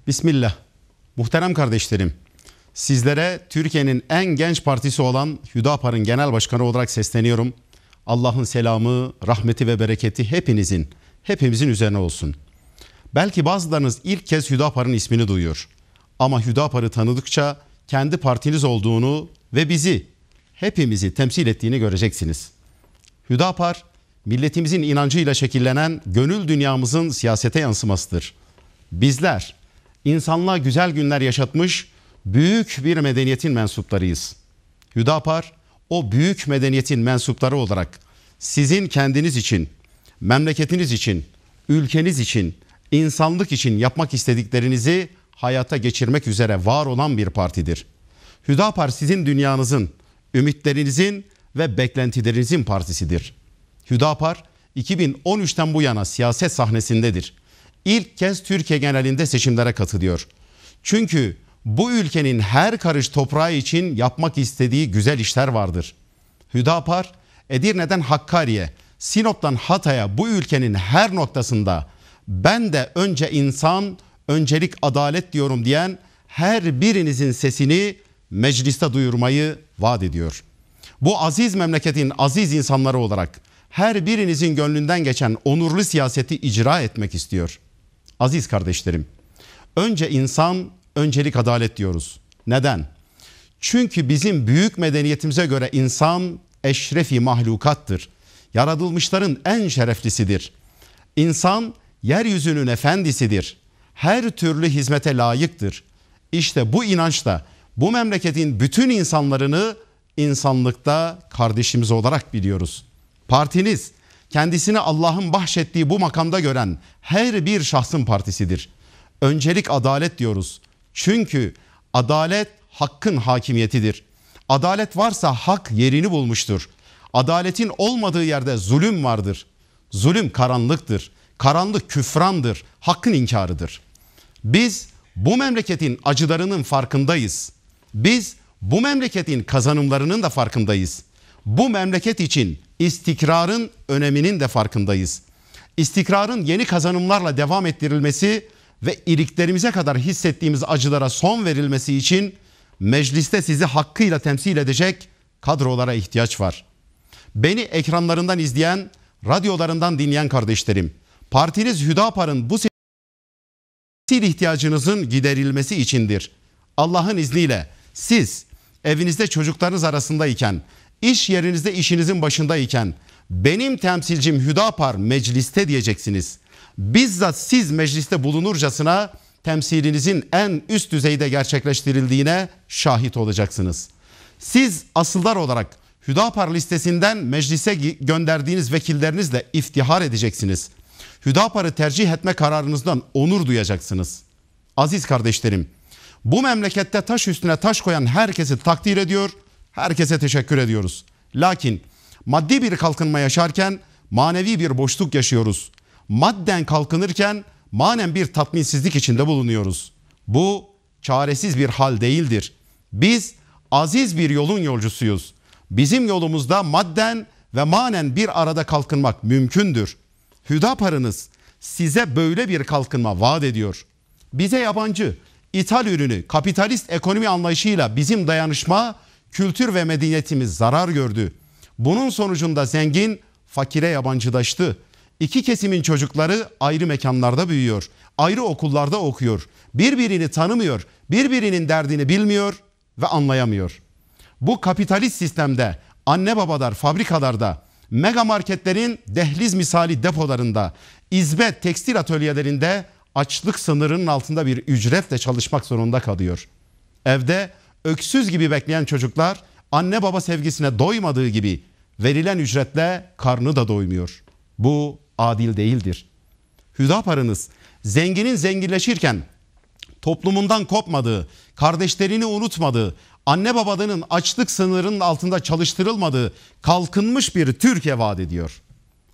Bismillah. Muhterem kardeşlerim, sizlere Türkiye'nin en genç partisi olan Hüdapar'ın genel başkanı olarak sesleniyorum. Allah'ın selamı, rahmeti ve bereketi hepimizin üzerine olsun. Belki bazılarınız ilk kez Hüdapar'ın ismini duyuyor. Ama Hüdapar'ı tanıdıkça kendi partiniz olduğunu ve hepimizi temsil ettiğini göreceksiniz. Hüdapar, milletimizin inancıyla şekillenen gönül dünyamızın siyasete yansımasıdır. Bizler, insanlığa güzel günler yaşatmış büyük bir medeniyetin mensuplarıyız. Hüdapar, o büyük medeniyetin mensupları olarak sizin kendiniz için, memleketiniz için, ülkeniz için, insanlık için yapmak istediklerinizi hayata geçirmek üzere var olan bir partidir. Hüdapar sizin dünyanızın, ümitlerinizin ve beklentilerinizin partisidir. Hüdapar 2013'ten bu yana siyaset sahnesindedir. İlk kez Türkiye genelinde seçimlere katılıyor. Çünkü bu ülkenin her karış toprağı için yapmak istediği güzel işler vardır. Hüdapar, Edirne'den Hakkari'ye, Sinop'tan Hatay'a bu ülkenin her noktasında ben de önce insan, öncelik adalet diyorum diyen her birinizin sesini mecliste duyurmayı vaat ediyor. Bu aziz memleketin aziz insanları olarak her birinizin gönlünden geçen onurlu siyaseti icra etmek istiyor. Aziz kardeşlerim, önce insan, öncelik adalet diyoruz. Neden? Çünkü bizim büyük medeniyetimize göre insan eşrefi mahlukattır. Yaratılmışların en şereflisidir. İnsan yeryüzünün efendisidir. Her türlü hizmete layıktır. İşte bu inançla bu memleketin bütün insanlarını insanlıkta kardeşimiz olarak biliyoruz. Partiniz kendisini Allah'ın bahşettiği bu makamda gören her bir şahsın partisidir. Öncelik adalet diyoruz. Çünkü adalet hakkın hakimiyetidir. Adalet varsa hak yerini bulmuştur. Adaletin olmadığı yerde zulüm vardır. Zulüm karanlıktır. Karanlık küfrandır. Hakkın inkarıdır. Biz bu memleketin acılarının farkındayız. Biz bu memleketin kazanımlarının da farkındayız. Bu memleket için istikrarın öneminin de farkındayız. İstikrarın yeni kazanımlarla devam ettirilmesi ve iliklerimize kadar hissettiğimiz acılara son verilmesi için mecliste sizi hakkıyla temsil edecek kadrolara ihtiyaç var. Beni ekranlarından izleyen, radyolarından dinleyen kardeşlerim, partiniz Hüdapar'ın bu seçim ihtiyacınızın giderilmesi içindir. Allah'ın izniyle siz evinizde çocuklarınız arasındayken, iş yerinizde işinizin başındayken benim temsilcim Hüdapar mecliste diyeceksiniz. Bizzat siz mecliste bulunurcasına temsilinizin en üst düzeyde gerçekleştirildiğine şahit olacaksınız. Siz asıllar olarak Hüdapar listesinden meclise gönderdiğiniz vekillerinizle iftihar edeceksiniz. Hüdapar'ı tercih etme kararınızdan onur duyacaksınız. Aziz kardeşlerim, bu memlekette taş üstüne taş koyan herkesi takdir ediyor, herkese teşekkür ediyoruz. Lakin maddi bir kalkınma yaşarken manevi bir boşluk yaşıyoruz. Madden kalkınırken manen bir tatminsizlik içinde bulunuyoruz. Bu çaresiz bir hal değildir. Biz aziz bir yolun yolcusuyuz. Bizim yolumuzda madden ve manen bir arada kalkınmak mümkündür. Hüdapar'ınız size böyle bir kalkınma vaat ediyor. Bize yabancı, ithal ürünü, kapitalist ekonomi anlayışıyla bizim dayanışma, kültür ve medeniyetimiz zarar gördü. Bunun sonucunda zengin fakire yabancılaştı. İki kesimin çocukları ayrı mekanlarda büyüyor, ayrı okullarda okuyor. Birbirini tanımıyor, birbirinin derdini bilmiyor ve anlayamıyor. Bu kapitalist sistemde anne babalar fabrikalarda, mega marketlerin dehliz misali depolarında, izbe tekstil atölyelerinde açlık sınırının altında bir ücretle çalışmak zorunda kalıyor. Evde öksüz gibi bekleyen çocuklar anne baba sevgisine doymadığı gibi verilen ücretle karnı da doymuyor. Bu adil değildir. Hüdapar'ınız zenginin zenginleşirken toplumundan kopmadığı, kardeşlerini unutmadığı, anne babalarının açlık sınırının altında çalıştırılmadığı kalkınmış bir Türkiye vaat ediyor.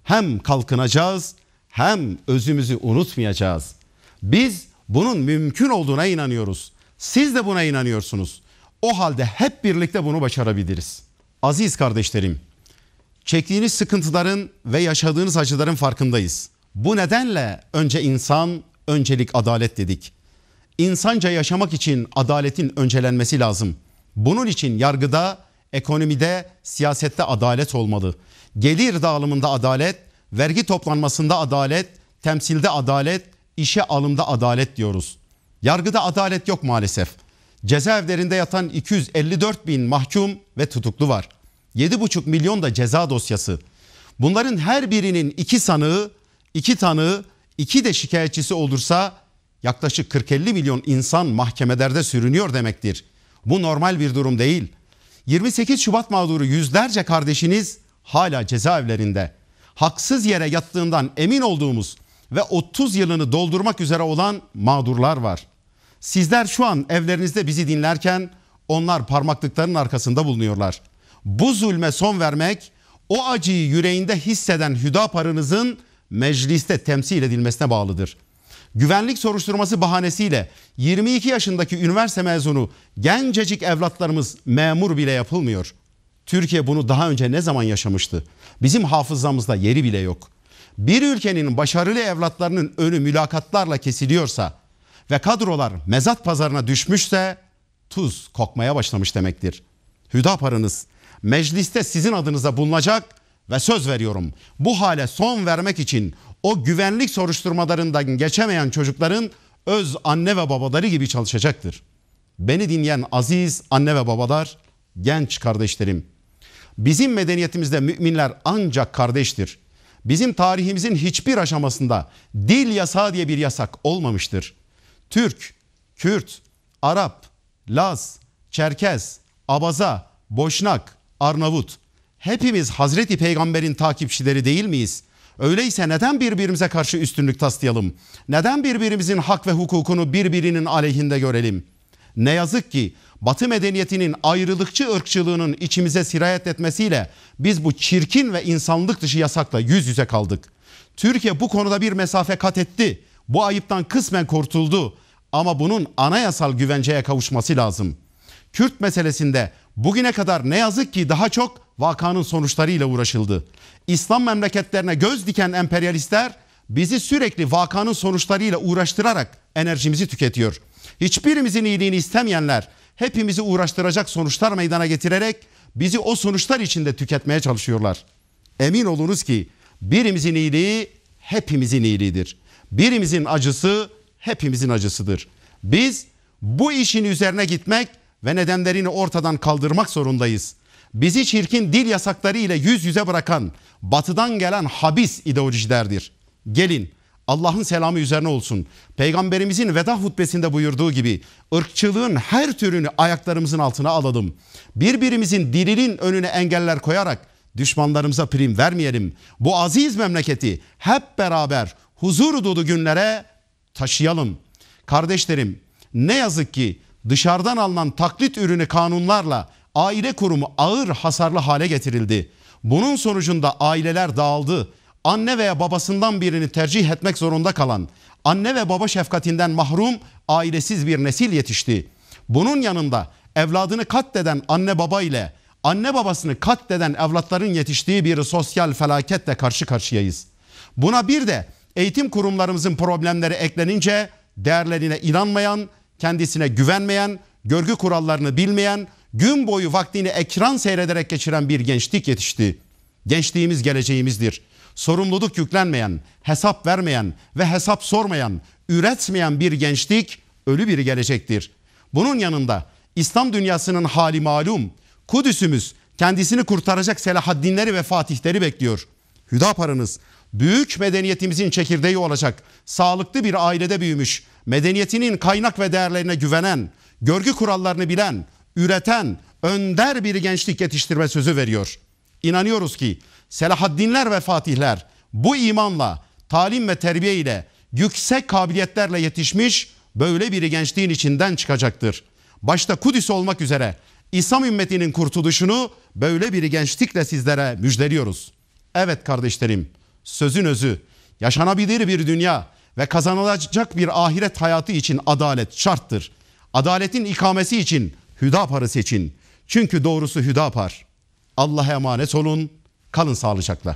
Hem kalkınacağız hem özümüzü unutmayacağız. Biz bunun mümkün olduğuna inanıyoruz. Siz de buna inanıyorsunuz. O halde hep birlikte bunu başarabiliriz. Aziz kardeşlerim, çektiğiniz sıkıntıların ve yaşadığınız acıların farkındayız. Bu nedenle önce insan, öncelik adalet dedik. İnsanca yaşamak için adaletin öncelenmesi lazım. Bunun için yargıda, ekonomide, siyasette adalet olmalı. Gelir dağılımında adalet, vergi toplanmasında adalet, temsilde adalet, işe alımda adalet diyoruz. Yargıda adalet yok maalesef. Cezaevlerinde yatan 254 bin mahkum ve tutuklu var. 7,5 milyon da ceza dosyası. Bunların her birinin 2 sanığı, 2 tanığı, 2 de şikayetçisi olursa yaklaşık 40-50 milyon insan mahkemelerde sürünüyor demektir. Bu normal bir durum değil. 28 Şubat mağduru yüzlerce kardeşiniz hala cezaevlerinde. Haksız yere yattığından emin olduğumuz ve 30 yılını doldurmak üzere olan mağdurlar var. Sizler şu an evlerinizde bizi dinlerken onlar parmaklıklarının arkasında bulunuyorlar. Bu zulme son vermek, o acıyı yüreğinde hisseden Hüdapar'ınızın mecliste temsil edilmesine bağlıdır. Güvenlik soruşturması bahanesiyle 22 yaşındaki üniversite mezunu gencecik evlatlarımız memur bile yapılmıyor. Türkiye bunu daha önce ne zaman yaşamıştı? Bizim hafızamızda yeri bile yok. Bir ülkenin başarılı evlatlarının önü mülakatlarla kesiliyorsa ve kadrolar mezat pazarına düşmüşse tuz kokmaya başlamış demektir. Hüdapar'ınız mecliste sizin adınıza bulunacak ve söz veriyorum, bu hale son vermek için o güvenlik soruşturmalarından geçemeyen çocukların öz anne ve babaları gibi çalışacaktır. Beni dinleyen aziz anne ve babalar, genç kardeşlerim, bizim medeniyetimizde müminler ancak kardeştir. Bizim tarihimizin hiçbir aşamasında dil yasağı diye bir yasak olmamıştır. Türk, Kürt, Arap, Laz, Çerkez, Abaza, Boşnak, Arnavut, hepimiz Hazreti Peygamber'in takipçileri değil miyiz? Öyleyse neden birbirimize karşı üstünlük taslayalım? Neden birbirimizin hak ve hukukunu birbirinin aleyhinde görelim? Ne yazık ki Batı medeniyetinin ayrılıkçı ırkçılığının içimize sirayet etmesiyle biz bu çirkin ve insanlık dışı yasakla yüz yüze kaldık. Türkiye bu konuda bir mesafe kat etti. Bu ayıptan kısmen kurtuldu. Ama bunun anayasal güvenceye kavuşması lazım. Kürt meselesinde bugüne kadar ne yazık ki daha çok vakanın sonuçlarıyla uğraşıldı. İslam memleketlerine göz diken emperyalistler bizi sürekli vakanın sonuçlarıyla uğraştırarak enerjimizi tüketiyor. Hiçbirimizin iyiliğini istemeyenler hepimizi uğraştıracak sonuçlar meydana getirerek bizi o sonuçlar içinde tüketmeye çalışıyorlar. Emin olunuz ki birimizin iyiliği hepimizin iyiliğidir. Birimizin acısı hepimizin acısıdır. Biz bu işin üzerine gitmek ve nedenlerini ortadan kaldırmak zorundayız. Bizi çirkin dil yasakları ile yüz yüze bırakan batıdan gelen habis ideolojilerdir. Gelin Allah'ın selamı üzerine olsun. Peygamberimizin veda hutbesinde buyurduğu gibi ırkçılığın her türünü ayaklarımızın altına alalım. Birbirimizin dilinin önüne engeller koyarak düşmanlarımıza prim vermeyelim. Bu aziz memleketi hep beraber huzur dolu günlere taşıyalım. Kardeşlerim, ne yazık ki dışarıdan alınan taklit ürünü kanunlarla aile kurumu ağır hasarlı hale getirildi. Bunun sonucunda aileler dağıldı. Anne veya babasından birini tercih etmek zorunda kalan, anne ve baba şefkatinden mahrum ailesiz bir nesil yetişti. Bunun yanında evladını katleden anne baba ile anne babasını katleden evlatların yetiştiği bir sosyal felaketle karşı karşıyayız. Buna bir de eğitim kurumlarımızın problemleri eklenince değerlerine inanmayan, kendisine güvenmeyen, görgü kurallarını bilmeyen, gün boyu vaktini ekran seyrederek geçiren bir gençlik yetişti. Gençliğimiz geleceğimizdir. Sorumluluk yüklenmeyen, hesap vermeyen ve hesap sormayan, üretmeyen bir gençlik ölü bir gelecektir. Bunun yanında İslam dünyasının hali malum, Kudüs'ümüz kendisini kurtaracak Selahaddinleri ve Fatihleri bekliyor. Hüdapar'ınız büyük medeniyetimizin çekirdeği olacak, sağlıklı bir ailede büyümüş, medeniyetinin kaynak ve değerlerine güvenen, görgü kurallarını bilen, üreten, önder bir gençlik yetiştirme sözü veriyor. İnanıyoruz ki Selahaddinler ve Fatihler bu imanla, talim ve terbiye ile yüksek kabiliyetlerle yetişmiş böyle bir gençliğin içinden çıkacaktır. Başta Kudüs olmak üzere İslam ümmetinin kurtuluşunu böyle bir gençlikle sizlere müjdeliyoruz. Evet kardeşlerim, sözün özü, yaşanabilir bir dünya ve kazanılacak bir ahiret hayatı için adalet şarttır. Adaletin ikamesi için Hüdapar'ı seçin. Çünkü doğrusu Hüdapar. Allah'a emanet olun, kalın sağlıcakla.